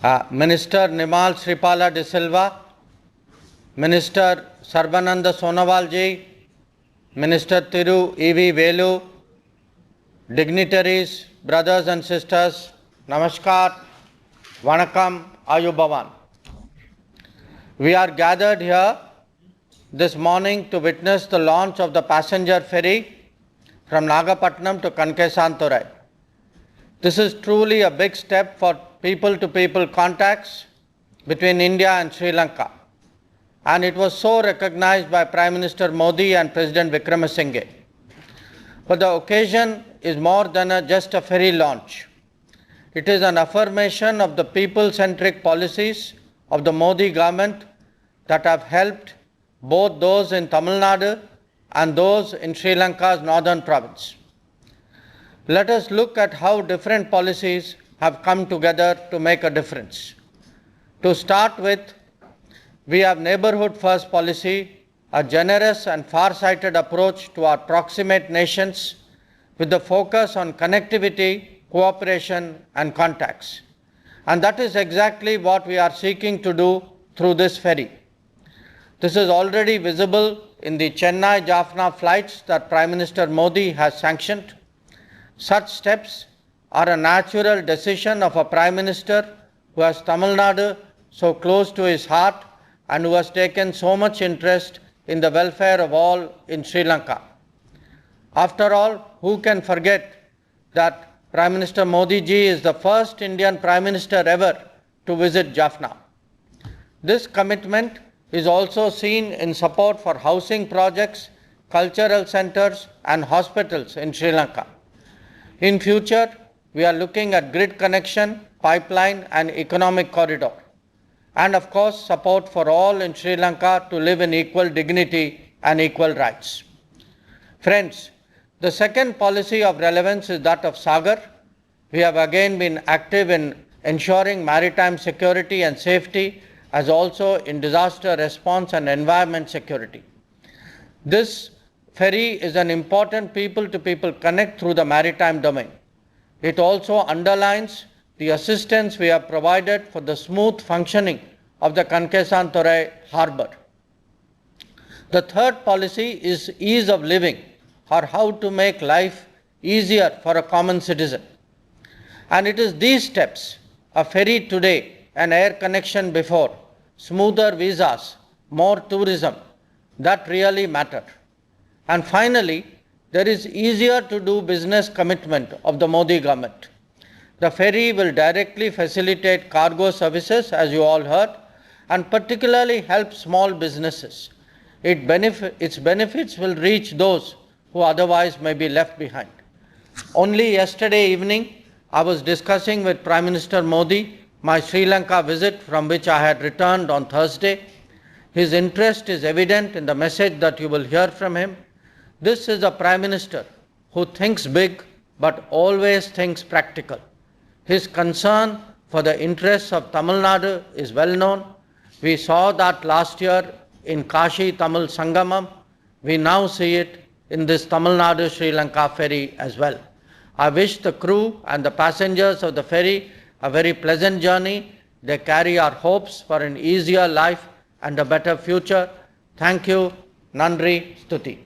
Minister Nimal Sripala de Silva, Minister Sarbananda Sonowalji, Minister Thiru E.V. Velu, dignitaries, brothers and sisters, Namaskar, Vanakkam, Ayubavan. We are gathered here this morning to witness the launch of the passenger ferry from Nagapattinam to Kankesanthurai. This is truly a big step for people-to-people contacts between India and Sri Lanka. And it was so recognized by Prime Minister Modi and President Vikramasinghe. But the occasion is more than just a ferry launch. It is an affirmation of the people-centric policies of the Modi government that have helped both those in Tamil Nadu and those in Sri Lanka's northern province. Let us look at how different policies have come together to make a difference. To start with, we have neighborhood first policy, a generous and far-sighted approach to our proximate nations with the focus on connectivity, cooperation and contacts. And that is exactly what we are seeking to do through this ferry. This is already visible in the Chennai-Jaffna flights that Prime Minister Modi has sanctioned. Such steps are a natural decision of a Prime Minister who has Tamil Nadu so close to his heart and who has taken so much interest in the welfare of all in Sri Lanka. After all, who can forget that Prime Minister Modi ji is the first Indian Prime Minister ever to visit Jaffna. This commitment is also seen in support for housing projects, cultural centers and hospitals in Sri Lanka. In future, we are looking at grid connection, pipeline and economic corridor. And of course, support for all in Sri Lanka to live in equal dignity and equal rights. Friends, the second policy of relevance is that of Sagar. We have again been active in ensuring maritime security and safety, as also in disaster response and environment security. This ferry is an important people-to-people connect through the maritime domain. It also underlines the assistance we have provided for the smooth functioning of the Kankesanthurai harbour. The third policy is ease of living, or how to make life easier for a common citizen. And it is these steps, a ferry today, an air connection before, smoother visas, more tourism, that really matter. And finally, there is easier to do business commitment of the Modi government. The ferry will directly facilitate cargo services, as you all heard, and particularly help small businesses. Its benefits will reach those who otherwise may be left behind. Only yesterday evening, I was discussing with Prime Minister Modi my Sri Lanka visit, from which I had returned on Thursday. His interest is evident in the message that you will hear from him. This is a Prime Minister who thinks big but always thinks practical. His concern for the interests of Tamil Nadu is well known. We saw that last year in Kashi Tamil Sangamam. We now see it in this Tamil Nadu Sri Lanka ferry as well. I wish the crew and the passengers of the ferry a very pleasant journey. They carry our hopes for an easier life and a better future. Thank you. Nandri Stuti.